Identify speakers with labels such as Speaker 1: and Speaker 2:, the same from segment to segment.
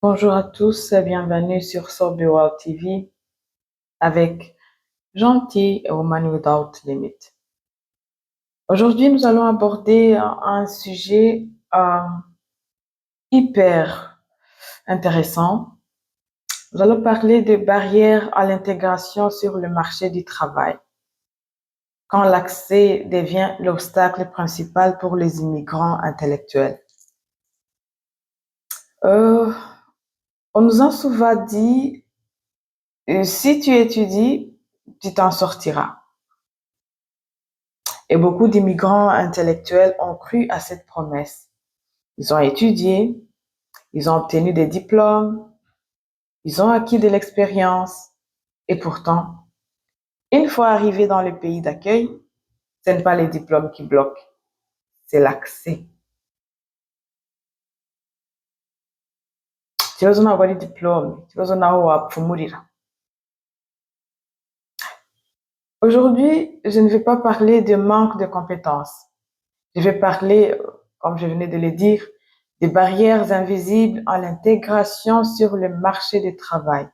Speaker 1: Bonjour à tous, bienvenue sur Sobe World TV avec Gentil et Woman Without Limit. Aujourd'hui, nous allons aborder un sujet hyper intéressant. Nous allons parler des barrières à l'intégration sur le marché du travail, quand l'accès devient l'obstacle principal pour les immigrants intellectuels. On nous a souvent dit, si tu étudies, tu t'en sortiras. Et beaucoup d'immigrants intellectuels ont cru à cette promesse. Ils ont étudié, ils ont obtenu des diplômes, ils ont acquis de l'expérience. Et pourtant, une fois arrivés dans le pays d'accueil, ce n'est pas les diplômes qui bloquent, c'est l'accès. Ikibazo ntabwo ari diplôme, ikibazo naho wapfumurira. Aujourd'hui, je ne vais pas parler de manque de compétences. Je vais parler, comme je venais de le dire, des barrières invisibles à l'intégration sur le marché du travail.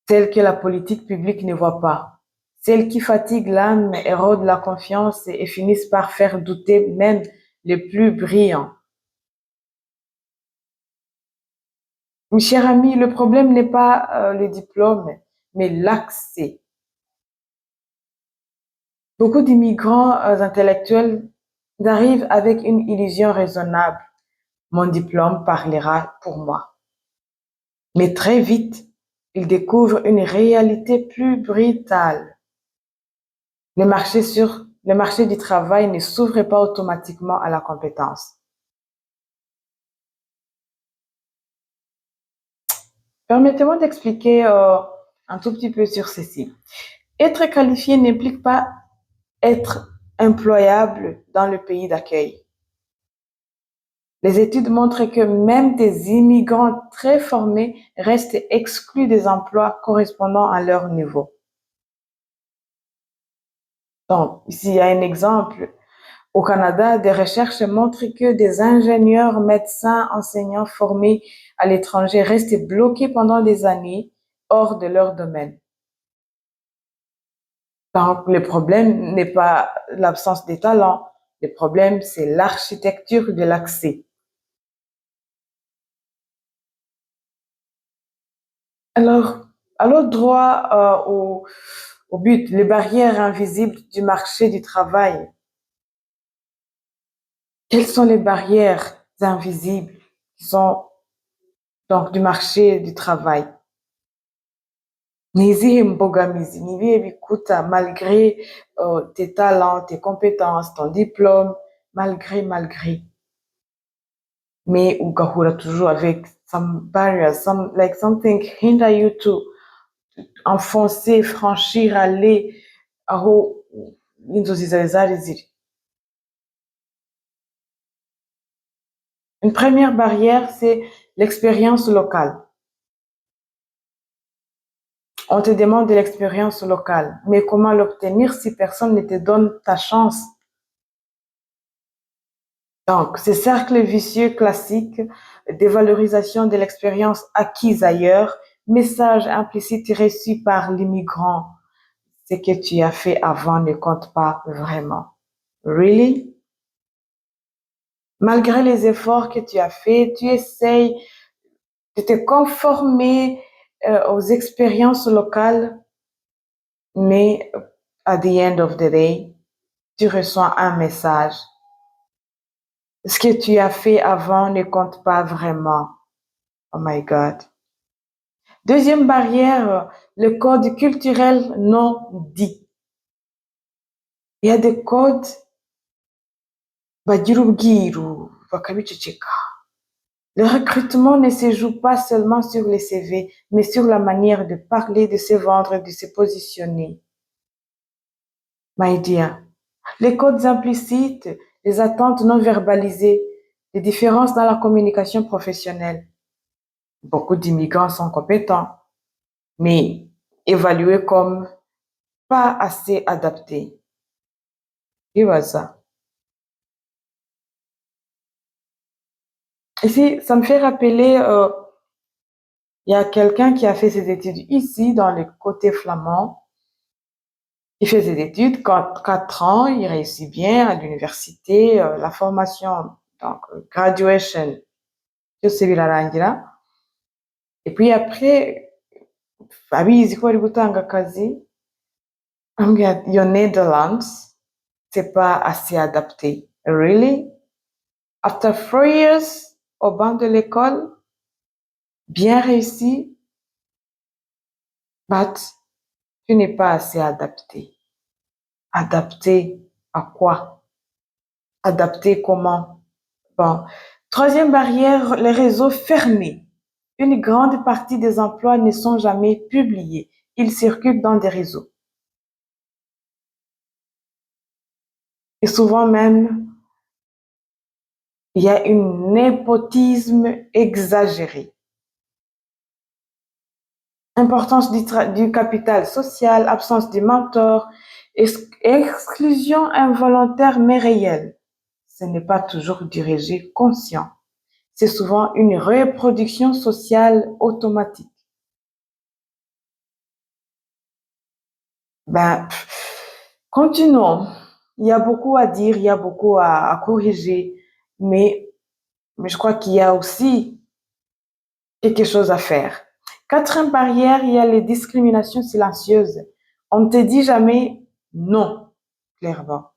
Speaker 1: Celles que la politique publique ne voit pas, celles qui fatiguent l'âme, érodent la confiance et finissent par faire douter même les plus brillants. Mes chers amis, le problème n'est pas le diplôme, mais l'accès. Beaucoup d'immigrants intellectuels arrivent avec une illusion raisonnable. Mon diplôme parlera pour moi. Mais très vite, ils découvrent une réalité plus brutale. Le marché du travail ne s'ouvre pas automatiquement à la compétence. Permettez-moi d'expliquer un tout petit peu sur ceci. Être qualifié n'implique pas être employable dans le pays d'accueil. Les études montrent que même des immigrants très formés restent exclus des emplois correspondant à leur niveau. Donc, ici, il y a un exemple. Au Canada, des recherches montrent que des ingénieurs, médecins, enseignants formés à l'étranger restent bloqués pendant des années hors de leur domaine. Donc, le problème n'est pas l'absence de talent, le problème, c'est l'architecture de l'accès. Alors, allons droit au but, les barrières invisibles du marché du travail. Quelles sont les barrières invisibles qui sont donc du marché du travail? Ni izihe mbogamizi, ni ibihe bikuta malgré tes talents, tes compétences, ton diplôme, malgré. Mais ugahura toujours avec some barriers, something hinder you to enfoncer, franchir, aller aho inzozi zawe zari ziri. Une première barrière, c'est l'expérience locale. On te demande de l'expérience locale, mais comment l'obtenir si personne ne te donne ta chance? Donc, ce cercle vicieux classique, dévalorisation de l'expérience acquise ailleurs, message implicite reçu par l'immigrant, ce que tu as fait avant ne compte pas vraiment. Really? Malgré les efforts que tu as faits, tu essayes de te conformer aux expériences locales, mais at the end of the day, tu reçois un message. Ce que tu as fait avant ne compte pas vraiment. Oh my God. Deuxième barrière, le code culturel non dit. Il y a des codes bagira ubwiru bakabiceceka. Le recrutement ne se joue pas seulement sur les CV, mais sur la manière de parler, de se vendre, de se positionner. My dear, les codes implicites, les attentes non verbalisées, les différences dans la communication professionnelle. Beaucoup d'immigrants sont compétents, mais évalués comme pas assez adaptés. Et voilà ça. Ici, ça me fait rappeler, il y a quelqu'un qui a fait ses études ici, dans le côté flamand. Il fait ses études, 4 ans, il réussit bien à l'université, la formation, donc graduation, byose birarangira. Et puis après, abizi ko bari gutanga akazi, ambwira ati, your Netherlands, c'est pas assez adapté. Really? After 4 years au banc de l'école, bien réussi, but tu n'es pas assez adapté. Adapté à quoi? Adapté comment? Bon. Troisième barrière, les réseaux fermés. Une grande partie des emplois ne sont jamais publiés. Ils circulent dans des réseaux. Et souvent même, il y a un népotisme exagéré. Importance du capital social, absence de mentor, exclusion involontaire mais réelle. Ce n'est pas toujours du rejet conscient. C'est souvent une reproduction sociale automatique. Ben, continuons. Il y a beaucoup à dire, il y a beaucoup à corriger, mais je crois qu'il y a aussi quelque chose à faire. Quatrième barrière, il y a les discriminations silencieuses. On ne te dit jamais non, clairement.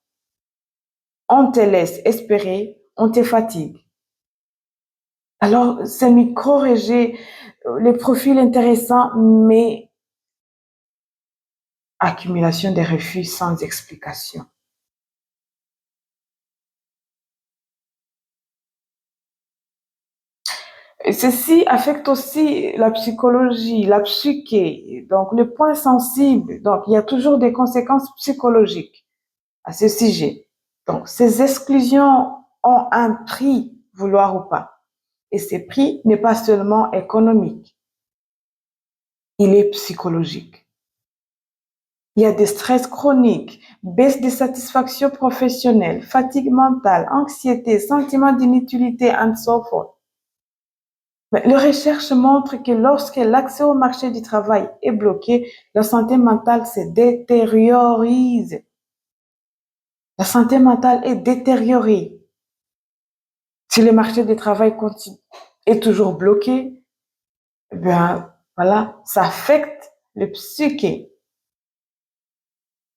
Speaker 1: On te laisse espérer, on te fatigue. Alors, c'est micro-régé, les profils intéressants, mais accumulation des refus sans explication. Et ceci affecte aussi la psychologie, la psyché, donc le point sensible. Donc, il y a toujours des conséquences psychologiques à ce sujet. Donc, ces exclusions ont un prix, vouloir ou pas. Et ce prix n'est pas seulement économique, il est psychologique. Il y a des stress chroniques, baisse de satisfaction professionnelle, fatigue mentale, anxiété, sentiment d'inutilité, and so forth. Mais les recherches montrent que lorsque l'accès au marché du travail est bloqué, la santé mentale se détériorise. La santé mentale est détériorée. Si le marché du travail est toujours bloqué, ben voilà, ça affecte le psyché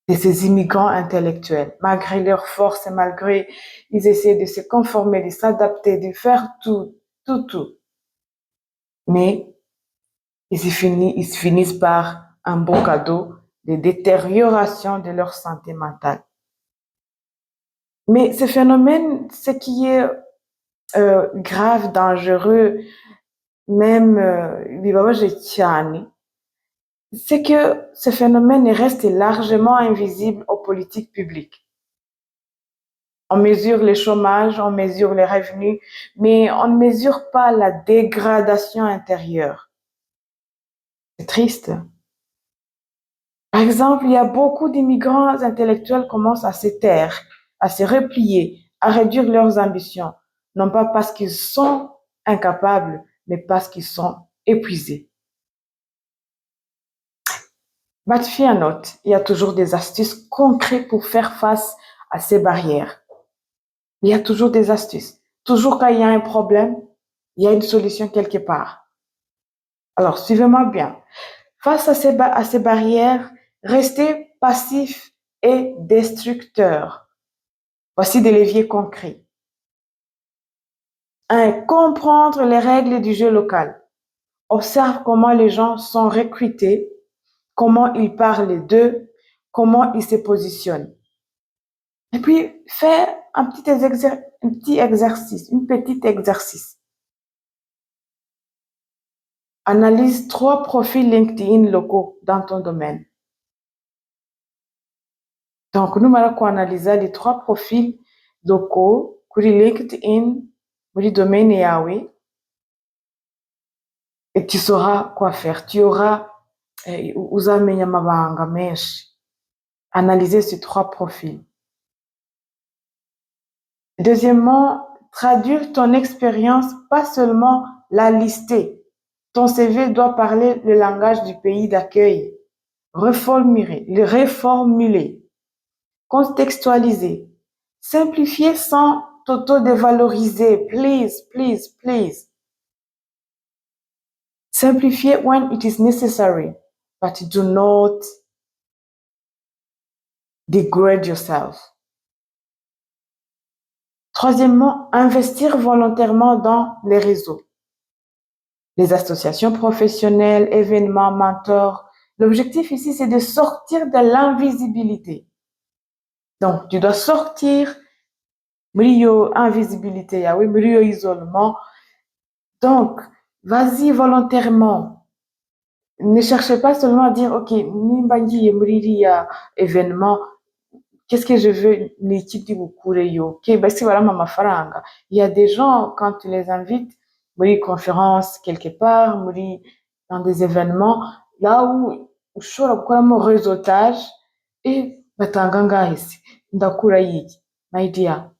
Speaker 1: de ces immigrants intellectuels. Malgré leurs forces et malgré ils essaient de se conformer, de s'adapter, de faire tout. Mais ils finissent par un bon cadeau de détérioration de leur santé mentale. Mais ce phénomène, ce qui est grave, dangereux, même c'est que ce phénomène reste largement invisible aux politiques publiques. On mesure le chômage, on mesure les revenus, mais on ne mesure pas la dégradation intérieure. C'est triste. Par exemple, il y a beaucoup d'immigrants intellectuels qui commencent à se taire, à se replier, à réduire leurs ambitions, non pas parce qu'ils sont incapables, mais parce qu'ils sont épuisés. But fear not, il y a toujours des astuces concrètes pour faire face à ces barrières. Il y a toujours des astuces. Toujours quand il y a un problème, il y a une solution quelque part. Alors, suivez-moi bien. Face à ces barrières, restez passif et destructeur. Voici des leviers concrets. 1. Comprendre les règles du jeu local. Observe comment les gens sont recrutés, comment ils parlent d'eux, comment ils se positionnent. Et puis, fais un petit exercice, un petit exercice. Analyse 3 profils LinkedIn locaux dans ton domaine. Donc, nous allons analyser les 3 profils locaux pour LinkedIn, pour le domaine yawe, et tu sauras quoi faire. Tu auras uzamenya amabanga menshi. Analyser ces 3 profils. Deuxièmement, traduire ton expérience, pas seulement la lister. Ton CV doit parler le langage du pays d'accueil. Reformuler, contextualiser, simplifier sans t'auto-dévaloriser. Please, please, please. Simplifier when it is necessary, but do not degrade yourself. Troisièmement, investir volontairement dans les réseaux. Les associations professionnelles, événements, mentors. L'objectif ici, c'est de sortir de l'invisibilité. Donc, tu dois sortir de l'invisibilité, oui, de isolement. Donc, vas-y volontairement. Ne cherchez pas seulement à dire, OK, nimbangi événement, qu'est-ce que je veux, OK, ben si voilà ma faranga. Il y a des gens, quand tu les invites, conférences quelque part, dans des événements, là où ushobora gukoramo réseautage et batanga ngahise ndakura yiki. My dear,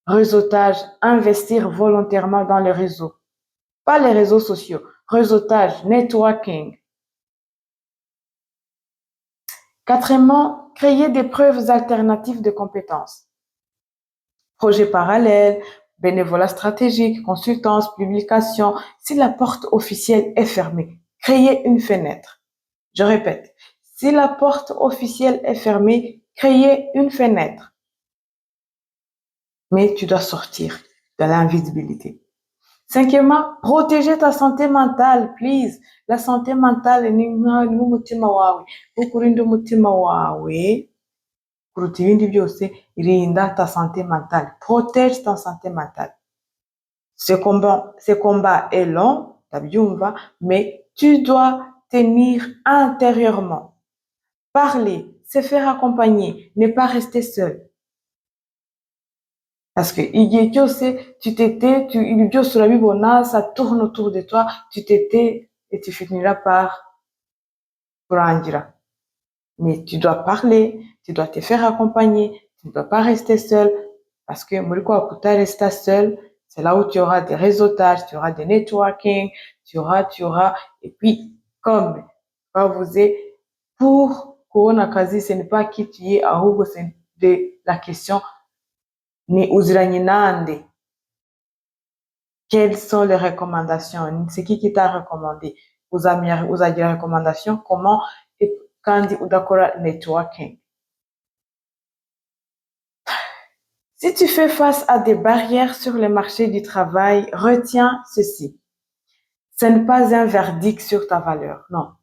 Speaker 1: réseautage, investir volontairement dans les réseaux. Pas les réseaux sociaux, réseautage, networking. Quatrièmement, créer des preuves alternatives de compétences. Projet parallèle, bénévolat stratégique, consultance, publication. Si la porte officielle est fermée, créez une fenêtre. Je répète, si la porte officielle est fermée, créez une fenêtre. Mais tu dois sortir de l'invisibilité. Cinquièmement, protéger ta santé mentale, please. La santé mentale ni umutima wawe. Ukurinda umutima wawe kuruta ibindi byose, rinda ta santé mentale. Protège ta santé mentale. Ce combat est long, tabyumva, mais tu dois tenir intérieurement. Parler, se faire accompagner, ne pas rester seul. Parce que tu t'étais, ça tourne autour de toi, tu t'étais et tu finiras par grandir. Mais tu dois parler, tu dois te faire accompagner, tu ne dois pas rester seul. Parce que rester seul, c'est là où tu auras des réseautages, tu auras des networking, tu auras. Et puis, comme vous êtes pour Corona Kazi, ce n'est pas qui tu es, c'est de la question ni uziranye nande. Quelles sont les recommandations? C'est qui t'a recommandé? Vous avez des recommandations? Comment? Et quand on d'accord networking. Si tu fais face à des barrières sur le marché du travail, retiens ceci. Ce n'est pas un verdict sur ta valeur, non.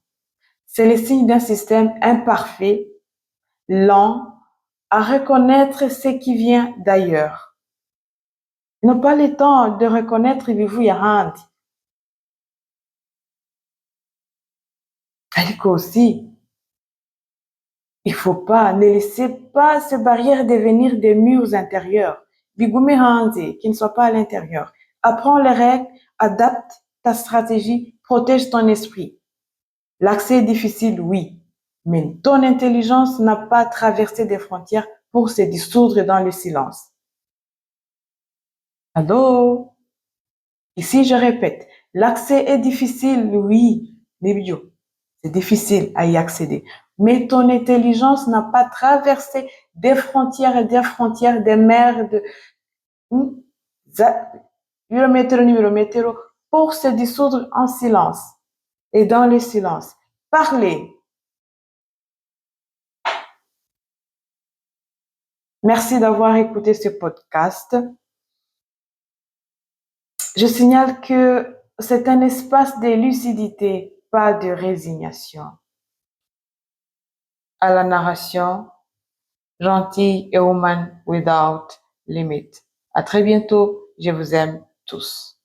Speaker 1: C'est le signe d'un système imparfait, lent, à reconnaître ce qui vient d'ailleurs. Ils n'ont pas le temps de reconnaître Vivu Yarandi. Aliko aussi, il faut pas, ne laissez pas ces barrières devenir des murs intérieurs. Bigumi Handi, qui ne soient pas à l'intérieur. Apprends les règles, adapte ta stratégie, protège ton esprit. L'accès est difficile, oui, mais ton intelligence n'a pas traversé des frontières pour se dissoudre dans le silence. Allô? Ici, je répète, l'accès est difficile, oui, Libio. C'est difficile à y accéder. Mais ton intelligence n'a pas traversé des frontières et des frontières, des mers, pour se dissoudre en silence et dans le silence. Parlez. Merci d'avoir écouté ce podcast. Je signale que c'est un espace de lucidité, pas de résignation. À la narration, Gentille et Woman Without Limit. À très bientôt. Je vous aime tous.